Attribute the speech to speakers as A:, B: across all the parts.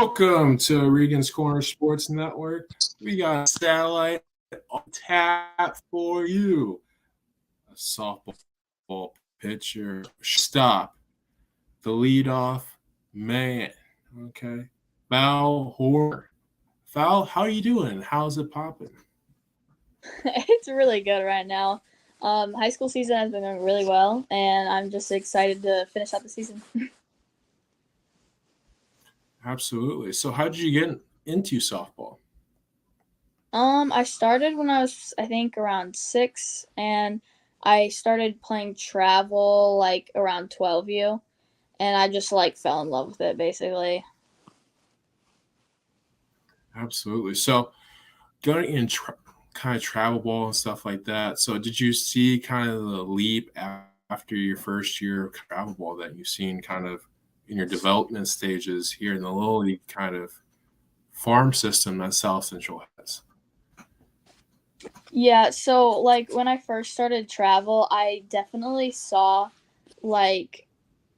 A: Welcome to Regan's Corner Sports Network. We got satellite on tap for you. A softball pitcher, stop, the leadoff man. Okay, Val Horne. Val, how you doing? How's it popping?
B: It's really good right now. High school season has been going really well, and I'm just excited to finish out the season.
A: Absolutely. So, how did you get into softball?
B: I started when I was, I think, around 6, and I started playing travel like around 12U, and I just like fell in love with it basically.
A: Absolutely. So, going in kind of travel ball and stuff like that. So, did you see kind of the leap after your first year of travel ball that you've seen kind of in your development stages here in the Little League kind of farm system that South Central has?
B: Yeah, so like when I first started travel, I definitely saw like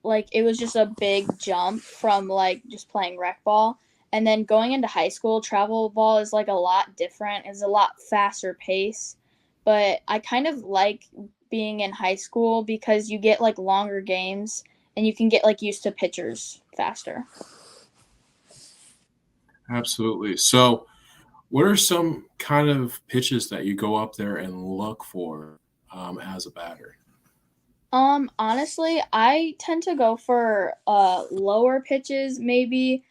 B: like it was just a big jump from like just playing rec ball, and then going into high school travel ball is like a lot different. It's a lot faster pace, but I kind of like being in high school because you get like longer games and you can get like used to pitchers faster.
A: Absolutely. So, what are some kind of pitches that you go up there and look for as a batter?
B: Honestly, I tend to go for lower pitches maybe.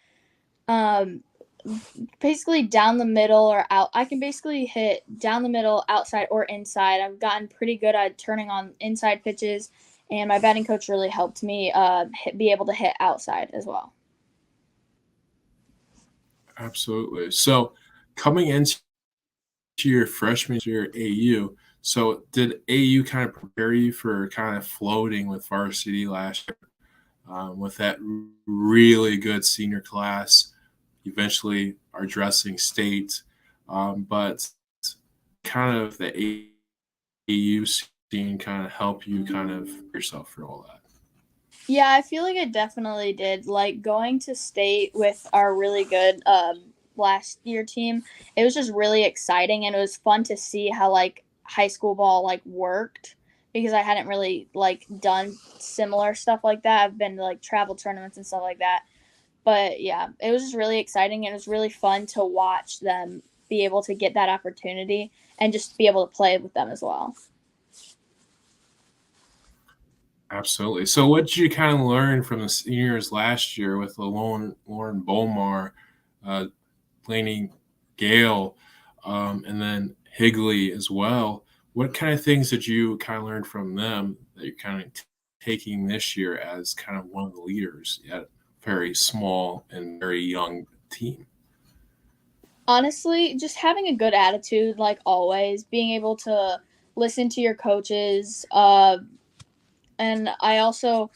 B: um Basically down the middle or out. I can basically hit down the middle, outside, or inside. I've gotten pretty good at turning on inside pitches, and my batting coach really helped me be able to hit outside as well.
A: Absolutely. So, coming into your freshman year at AU, so did AU kind of prepare you for kind of floating with varsity last year with that really good senior class? Eventually, are dressing state, but kind of the AU scene kind of help you kind of yourself for all that.
B: Yeah, I feel like it definitely did. Like going to state with our really good last year team, it was just really exciting, and it was fun to see how like high school ball like worked because I hadn't really like done similar stuff like that. I've been to like travel tournaments and stuff like that. But yeah, it was just really exciting, and it was really fun to watch them be able to get that opportunity and just be able to play with them as well.
A: Absolutely. So, what did you kind of learn from the seniors last year with Lauren Bomar, uh, Laney Gale, and then Higley as well? What kind of things did you kind of learn from them that you're kind of taking this year as kind of one of the leaders at a very small and very young team?
B: Honestly, just having a good attitude, like always, being able to listen to your coaches. And I also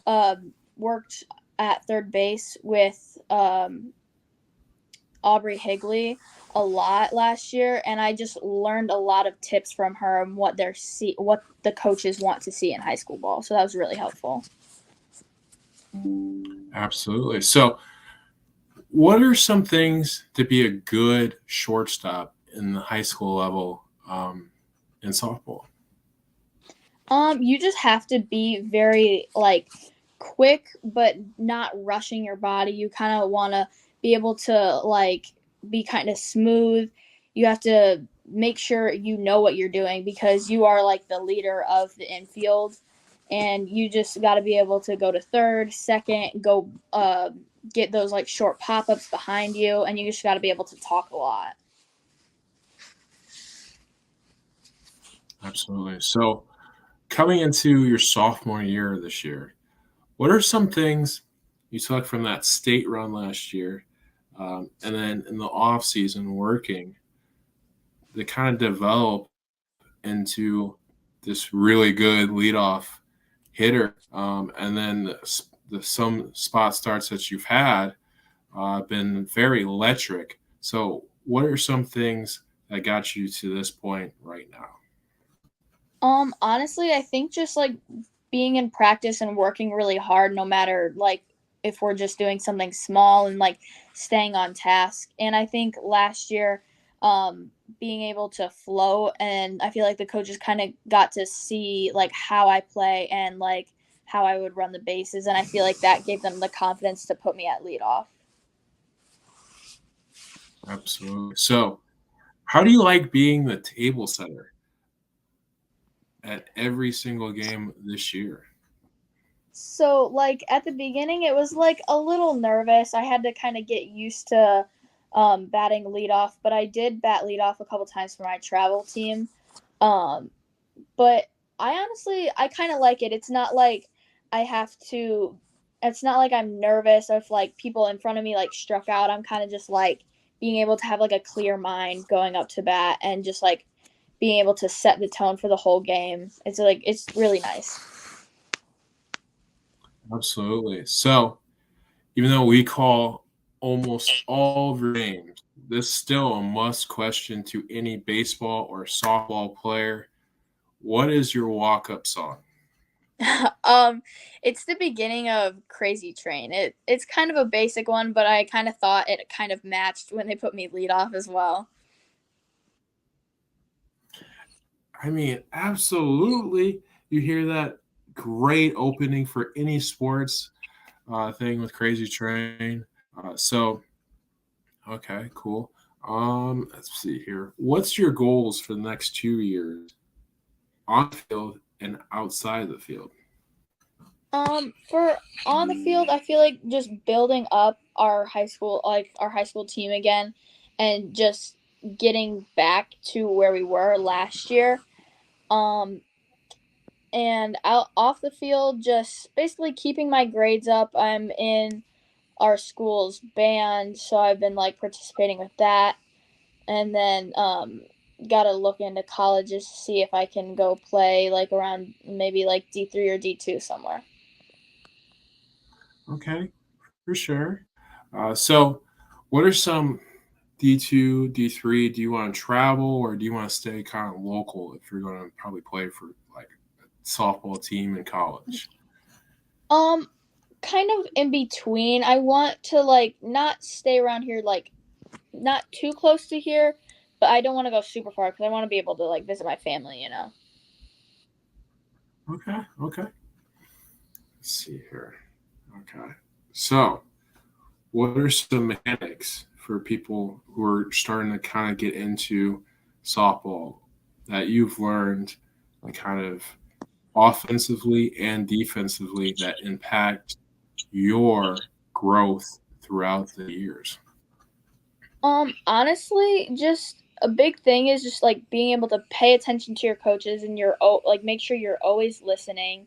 B: uh, worked at third base with Aubrey Higley a lot last year, and I just learned a lot of tips from her and what the coaches want to see in high school ball. So that was really helpful.
A: Absolutely. So, what are some things to be a good shortstop in the high school level in softball?
B: You just have to be very like quick, but not rushing your body. You kind of want to be able to like be kind of smooth. You have to make sure you know what you're doing because you are like the leader of the infield, and you just got to be able to go to third, second, go get those like short pop ups behind you, and you just got to be able to talk a lot.
A: Absolutely. So, coming into your sophomore year this year, what are some things you took from that state run last year, and then in the off season working to kind of develop into this really good leadoff hitter, and then some spot starts that you've had been very electric. So, what are some things that got you to this point right now?
B: Honestly, I think just like being in practice and working really hard, no matter like if we're just doing something small and like staying on task. And I think last year, being able to float, and I feel like the coaches kind of got to see like how I play and like how I would run the bases, and I feel like that gave them the confidence to put me at leadoff.
A: Absolutely. So, how do you like being the table setter at every single game this year?
B: So, like at the beginning, it was like a little nervous. I had to kind of get used to batting leadoff, but I did bat leadoff a couple times for my travel team. Um, but I kind of like it. It's not like I have to. It's not like I'm nervous if like people in front of me like struck out. I'm kind of just like being able to have like a clear mind going up to bat and just like being able to set the tone for the whole game. It's like it's really nice.
A: Absolutely. So, even though we call almost all of your names, this is still a must question to any baseball or softball player. What is your walk-up song?
B: um, it's the beginning of Crazy Train. It's kind of a basic one, but I kind of thought it kind of matched when they put me lead off as well.
A: I mean, absolutely. You hear that great opening for any sports thing with Crazy Train. So, okay, cool. Let's see here. What's your goals for the next 2 years on the field and outside the field?
B: For on the field, I feel like just building up our high school team again, and just getting back to where we were last year. Um, and out off the field, just basically keeping my grades up. I'm in our school's band, so I've been like participating with that, and then gotta look into colleges to see if I can go play like around maybe like D3 or D2 somewhere.
A: Okay, for sure. So, what are some D2, D3? Do you want to travel or do you want to stay kind of local if you're going to probably play for like a softball team in college?
B: Um, Kind of in between. I want to like not stay around here, like not too close to here, but I don't want to go super far because I want to be able to like visit my family.
A: Okay, okay. Let's see here. Okay. So, what are some mechanics for people who are starting to kind of get into softball that you've learned, like kind of offensively and defensively, that impact your growth throughout the years?
B: Honestly, just a big thing is just like being able to pay attention to your coaches and like make sure you're always listening.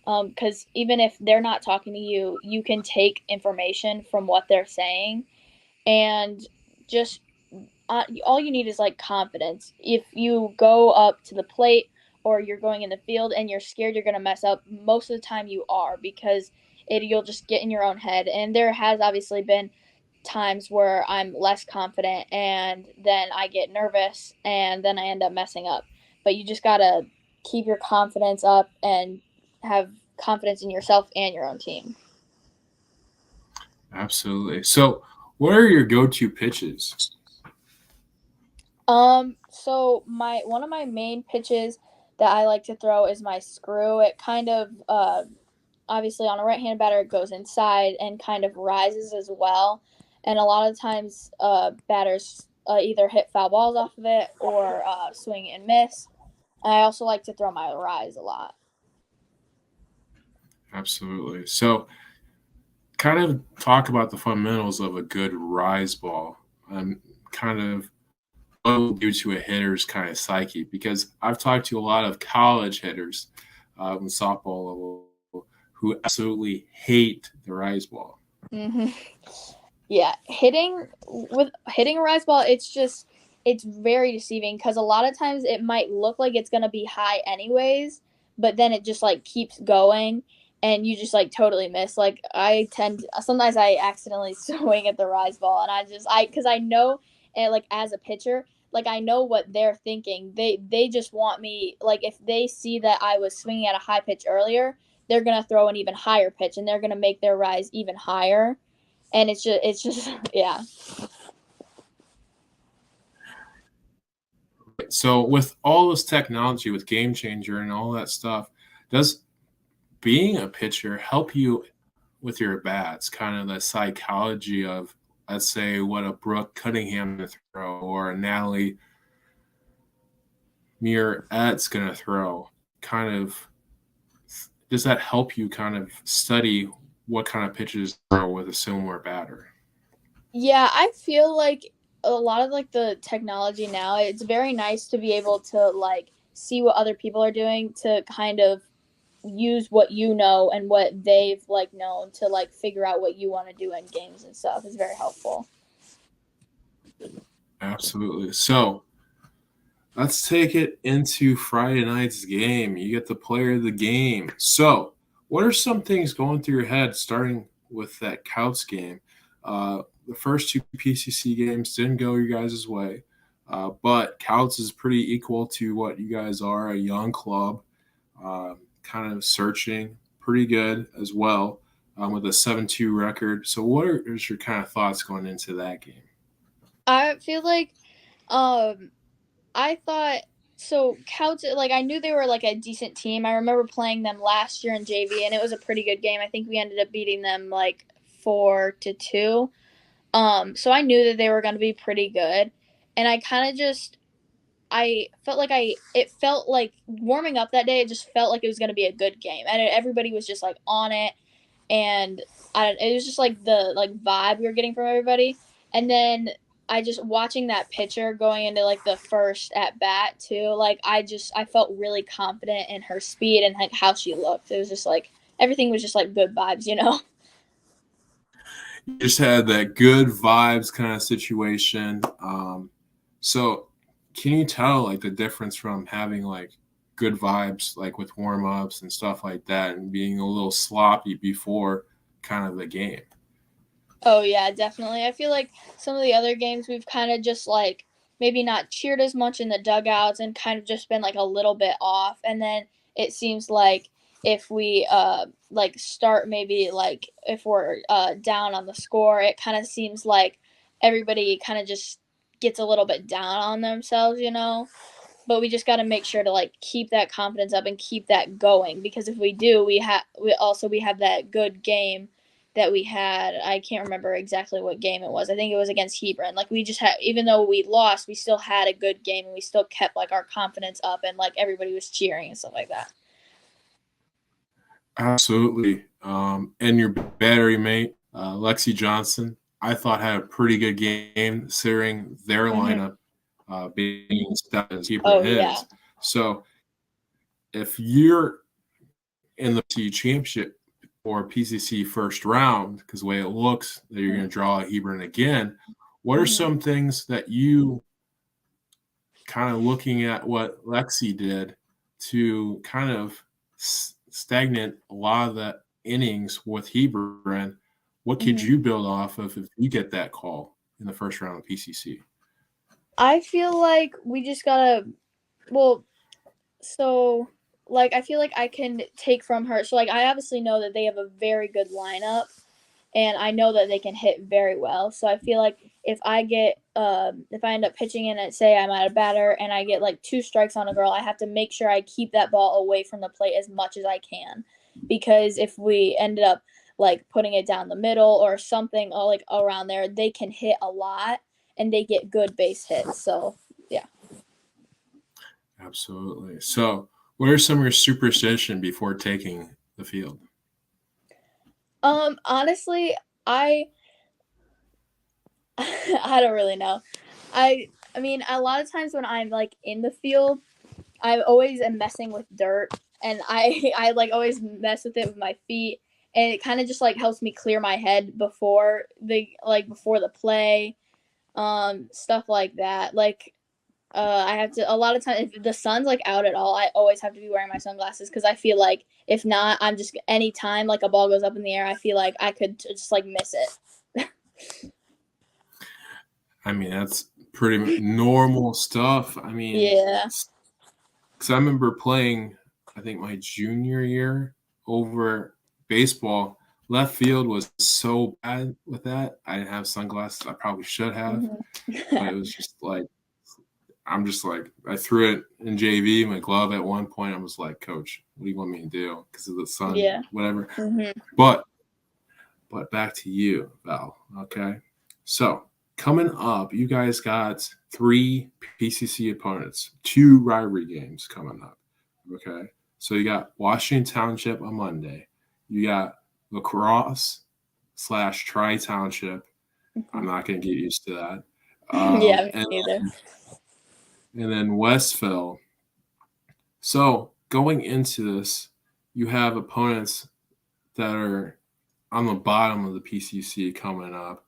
B: Because even if they're not talking to you, you can take information from what they're saying, and just all you need is like confidence. If you go up to the plate or you're going in the field and you're scared you're going to mess up, most of the time you are, because you'll just get in your own head. And there has obviously been times where I'm less confident and then I get nervous and then I end up messing up. But you just got to keep your confidence up and have confidence in yourself and your own team.
A: Absolutely. So, what are your go-to pitches?
B: So my one of my main pitches that I like to throw is my screw. It kind of obviously on a right-handed batter it goes inside and kind of rises as well. And a lot of times batters either hit foul balls off of it or swing and miss. And I also like to throw my rise a lot.
A: Absolutely. So, kind of talk about the fundamentals of a good rise ball. Kind of due to a hitter's kind of psyche, because I've talked to a lot of college hitters in softball level who absolutely hate the rise ball.
B: Hmm. Yeah, hitting a rise ball, it's very deceiving because a lot of times it might look like it's gonna be high anyways, but then it just like keeps going, and you just like totally miss. Like sometimes I accidentally swing at the rise ball, and because I know, and like as a pitcher, like I know what they're thinking. They just want me, like if they see that I was swinging at a high pitch earlier, they're going to throw an even higher pitch and they're going to make their rise even higher. And it's just yeah.
A: So with all this technology, with Game Changer and all that stuff, does being a pitcher help you with your bats? Kind of the psychology of, let's say, what a Brooke Cunningham to throw or a Natalie Muir-Ett's going to throw. Kind of, does that help you kind of study what kind of pitches throw with a similar batter?
B: Yeah, I feel like a lot of like the technology now, it's very nice to be able to like see what other people are doing to kind of use what you know and what they've like known to like figure out what you want to do in games and stuff. Is very helpful.
A: Absolutely. So let's take it into Friday night's game. You get the player of the game. So, what are some things going through your head starting with that Couts game? The first two PCC games didn't go your guys' way, but Couts is pretty equal to what you guys are, a young club, kind of searching, pretty good as well, with a 7-2 record. So, what are your kind of thoughts going into that game?
B: I feel like um I thought so Couch like I knew they were like a decent team. I remember playing them last year in JV and it was a pretty good game. I think we ended up beating them like 4-2. So I knew that they were going to be pretty good. And I kind of just I felt like it felt like warming up that day it just felt like it was going to be a good game. And everybody was just like on it and it was just like the like vibe we were getting from everybody. And then I just watching that pitcher going into like the first at bat too. Like I felt really confident in her speed and like how she looked. It was just like everything was just like good vibes, you know.
A: You just had that good vibes kind of situation. So can you tell like the difference from having like good vibes like with warm-ups and stuff like that and being a little sloppy before kind of the game?
B: Oh yeah, definitely. I feel like some of the other games we've kind of just like maybe not cheered as much in the dugouts and kind of just been like a little bit off. And then it seems like if we like start maybe like if we're down on the score, it kind of seems like everybody kind of just gets a little bit down on themselves, you know. But we just got to make sure to like keep that confidence up and keep that going because if we do, we have that good game that we had. I can't remember exactly what game it was. I think it was against Hebron. Like we just had, even though we lost, we still had a good game and we still kept like our confidence up and like everybody was cheering and stuff like that.
A: Absolutely. And your battery mate, Lexi Johnson, I thought had a pretty good game considering their
B: Mm-hmm.
A: lineup being stuck as keeper
B: Oh yeah.
A: his. So if you're in the championship or PCC first round, because the way it looks that you're going to draw a Hebron again, what are
B: Mm-hmm.
A: some things that you kind of looking at what Lexi did to kind of stagnate a lot of the innings with Hebron? What could
B: Mm-hmm.
A: you build off of if you get that call in the first round of PCC?
B: I feel like we just gotta. Well, so like I feel like I can take from her. So like I obviously know that they have a very good lineup and I know that they can hit very well. So I feel like if I end up pitching in and say I'm at a batter and I get like two strikes on a girl, I have to make sure I keep that ball away from the plate as much as I can, because if we ended up like putting it down the middle or something or like around there, they can hit a lot and they get good base hits. So yeah.
A: Absolutely. So, what are some of your superstition before taking the field?
B: Honestly, I I don't really know. I mean, a lot of times when I'm like in the field, I always am messing with dirt, and I like always mess with it with my feet, and it kind of just like helps me clear my head before the play, stuff like that. Like I have to a lot of times if the sun's like out at all, I always have to be wearing my sunglasses because I feel like if not, I'm just anytime like a ball goes up in the air, I feel like I could just like miss it.
A: I mean, that's pretty normal stuff. I mean,
B: Yeah.
A: because I remember playing, I think my junior year over baseball. Left field was so bad with that. I didn't have sunglasses. I probably should have, but it was just like I'm just like I threw it in JV, my glove at one point. I was like, Coach, what do you want me to do? Because of the sun,
B: Yeah.
A: whatever.
B: Mm-hmm.
A: But back to you, Val. Okay, so coming up, you guys got 3 PCC opponents, 2 rivalry games coming up. Okay, so you got Washington Township on Monday. You got Lacrosse / Tri Township. I'm not going to get used to that.
B: Yeah, me
A: And
B: neither.
A: then Westville. So going into this, you have opponents that are on the bottom of the PCC coming up.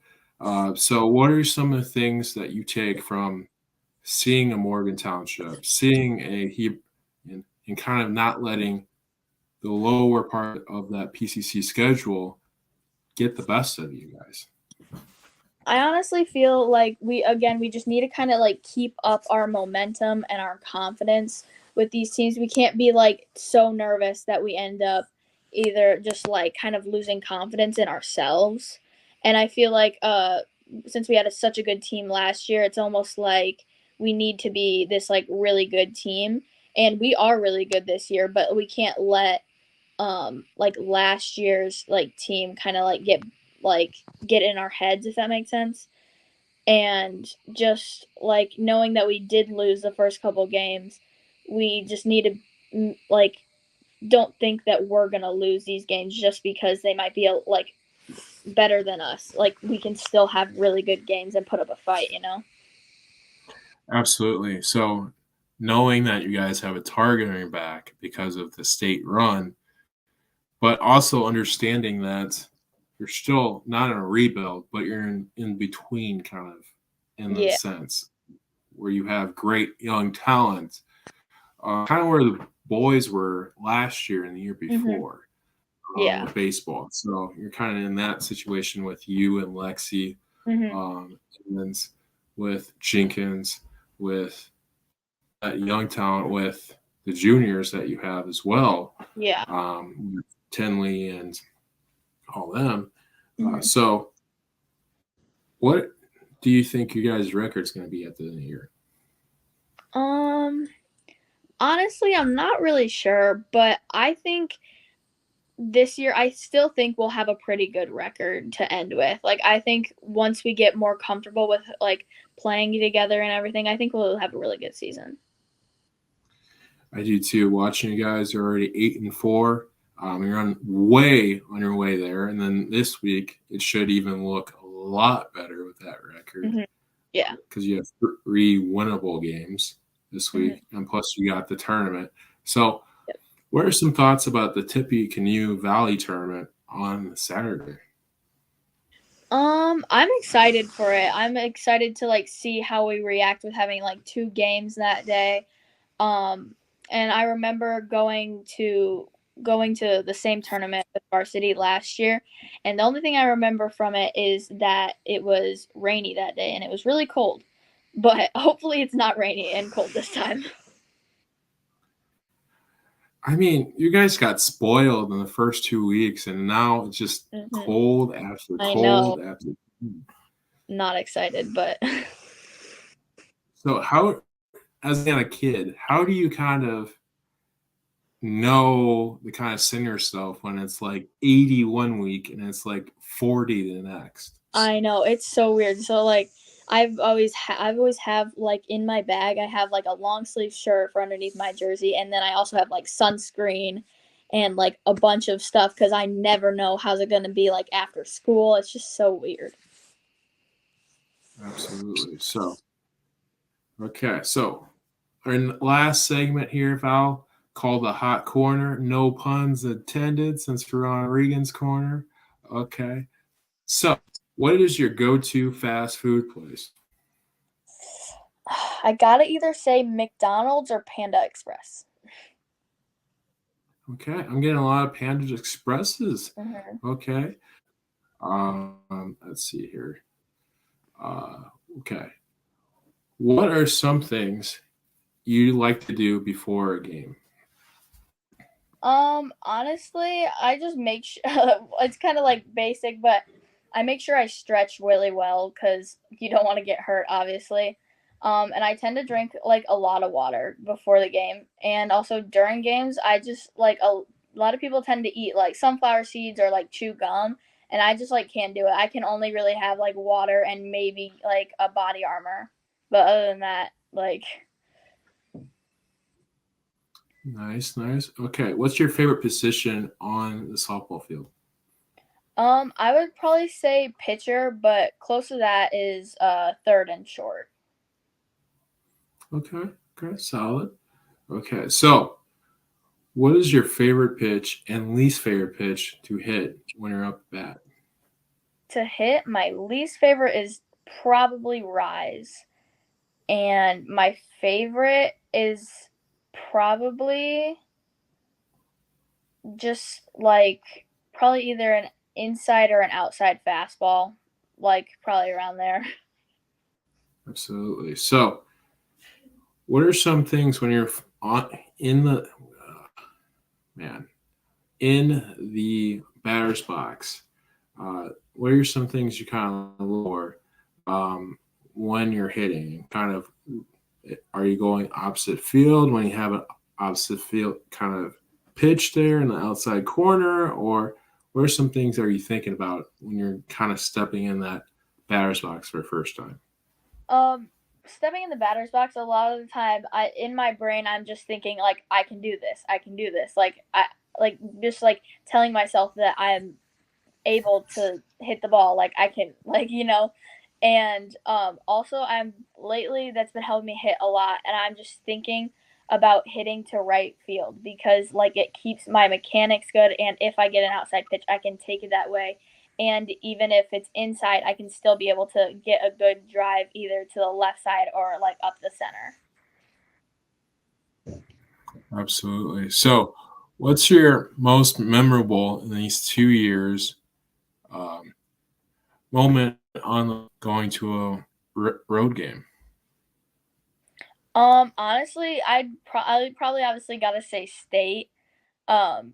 A: So what are some of the things that you take from seeing a Morgan Township, seeing a heap, and kind of not letting the lower part of that PCC schedule get the best of you guys?
B: I honestly feel like we just need to kind of like keep up our momentum and our confidence with these teams. We can't be like so nervous that we end up either just like kind of losing confidence in ourselves. And I feel like since we had such a good team last year, it's almost like we need to be this like really good team, and we are really good this year, but we can't let like last year's like team kind of like get in our heads, if that makes sense. And just like knowing that we did lose the first couple games, we just need to like don't think that we're gonna lose these games just because they might be like better than us. Like we can still have really good games and put up a fight, you know.
A: Absolutely. So knowing that you guys have a target on your back because of the state run, but also understanding that you're still not in a rebuild, but you're in between kind of in the
B: Yeah.
A: sense where you have great young talent, kind of where the boys were last year and the year
B: Mm-hmm.
A: before
B: Yeah.
A: with baseball. So you're kind of in that situation with you and Lexi,
B: Mm-hmm.
A: and then with Jenkins, with that young talent, with the juniors that you have as well,
B: Yeah.
A: with Tenley and all them.
B: Mm-hmm.
A: So, what do you think you guys' record's going to be at the end of the year?
B: Um. Honestly, I'm not really sure, but I think this year I still think we'll have a pretty good record to end with. Like I think once we get more comfortable with like playing together and everything, I think we'll have a really good season.
A: I do too. Watching you guys are already 8-4. You're way on your way there, and then this week it should even look a lot better with that record
B: Mm-hmm. Yeah.
A: because you have 3 winnable games this
B: Mm-hmm.
A: week, and plus you got the tournament. So,
B: Yep.
A: what are some thoughts about the Tippecanoe Valley tournament on Saturday?
B: I'm excited for it. I'm excited to like see how we react with having like 2 games that day. Um, and I remember going to the same tournament with varsity last year, and the only thing I remember from it is that it was rainy that day and it was really cold. But hopefully it's not rainy and cold this time.
A: I mean, you guys got spoiled in the first 2 weeks, and now it's just
B: Mm-hmm.
A: cold after
B: I know.
A: cold after.
B: Not excited, but
A: So, how, as a kid, how do you kind of know the kind of send yourself when it's like 80 1 week and it's like 40 the next?
B: I know it's so weird. So like I've always have like in my bag I have like a long sleeve shirt for underneath my jersey, and then I also have like sunscreen and like a bunch of stuff because I never know how's it gonna be like after school. It's just so weird.
A: Absolutely. So, okay. So, our last segment here, Val, called the hot corner. No puns intended since we're on Regan's corner. Okay. So, what is your go to fast food place?
B: I gotta either say McDonald's or Panda Express.
A: Okay. I'm getting a lot of Panda Expresses.
B: Mm-hmm.
A: Okay. Let's see here. Uh, okay. What are some things you like to do before a game?
B: Honestly, I just make sure it's kind of like basic, but I make sure I stretch really well because you don't want to get hurt, obviously. And I tend to drink like a lot of water before the game, and also during games, I just like a lot of people tend to eat like sunflower seeds or like chew gum, and I just like can't do it. I can only really have like water and maybe like a body armor, but other than that, like
A: Nice, nice. Okay, what's your favorite position on the softball field?
B: I would probably say pitcher, but close to that is third and short.
A: Okay, okay, solid. Okay, so what is your favorite pitch and least favorite pitch to hit when you're up at bat?
B: To hit, my least favorite is probably rise, and my favorite is probably just like probably either an inside or an outside fastball, like probably around there.
A: Absolutely. So, what are some things when you're on in the man in the batter's box? What are some things you kind of look for when you're hitting? Kind of, are you going opposite field when you have an opposite field kind of pitch there in the outside corner, or what are some things are you thinking about when you're kind of stepping in that batter's box for the first time?
B: Um, Stepping in the batter's box, a lot of the time, I in my brain, I'm just thinking like I can do this, I can do this, like I like just like telling myself that I'm able to hit the ball like I can and also I'm lately that's been helping me hit a lot, and I'm just thinking about hitting to right field because like it keeps my mechanics good, and if I get an outside pitch I can take it that way, and even if it's inside I can still be able to get a good drive either to the left side or like up the center.
A: Absolutely. So, what's your most memorable in these 2 years um, moment on going to a road game?
B: Honestly, I'd probably obviously gotta say state. Um,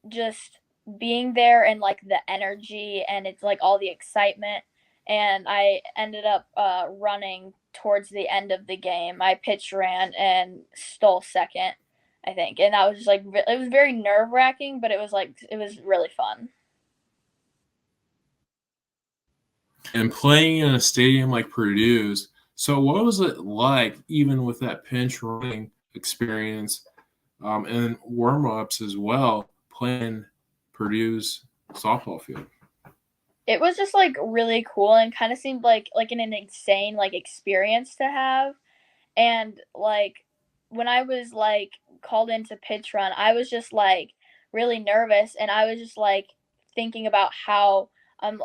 B: just being there and like the energy and it's like all the excitement. And I ended up running towards the end of the game. I pitch ran and stole second, I think, and that was just like it was very nerve wracking, but it was really fun.
A: And playing in a stadium like Purdue's. So, what was it like, even with that pinch running experience and warm ups as well, playing Purdue's softball field?
B: It was just like really cool and kind of seemed like an insane like experience to have. And like when I was like called into pitch run, I was just like really nervous, and I was just like thinking about how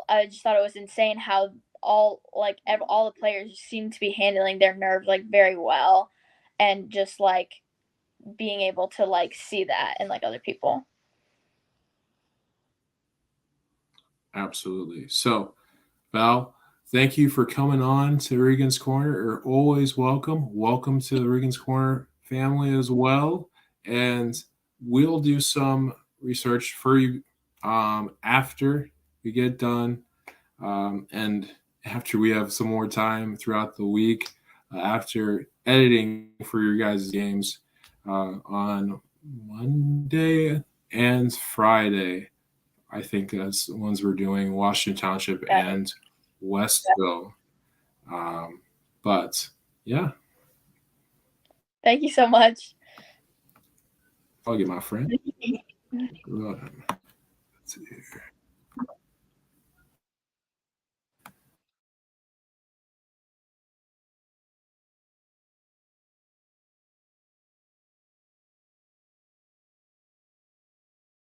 B: I just thought it was insane how all the players seemed to be handling their nerves like very well, and just like being able to like see that in like other people.
A: Absolutely. So, Val, thank you for coming on to Regan's Corner. You're always welcome. Welcome to the Regan's Corner family as well. And we'll do some research for you after we get done. And after we have some more time throughout the week, after editing for your guys' games on Monday and Friday. I think that's the ones we're doing, Washington Township
B: Yeah.
A: and Westville. Um, but yeah,
B: Thank you so much.
A: I'll get my friend. Let's see here.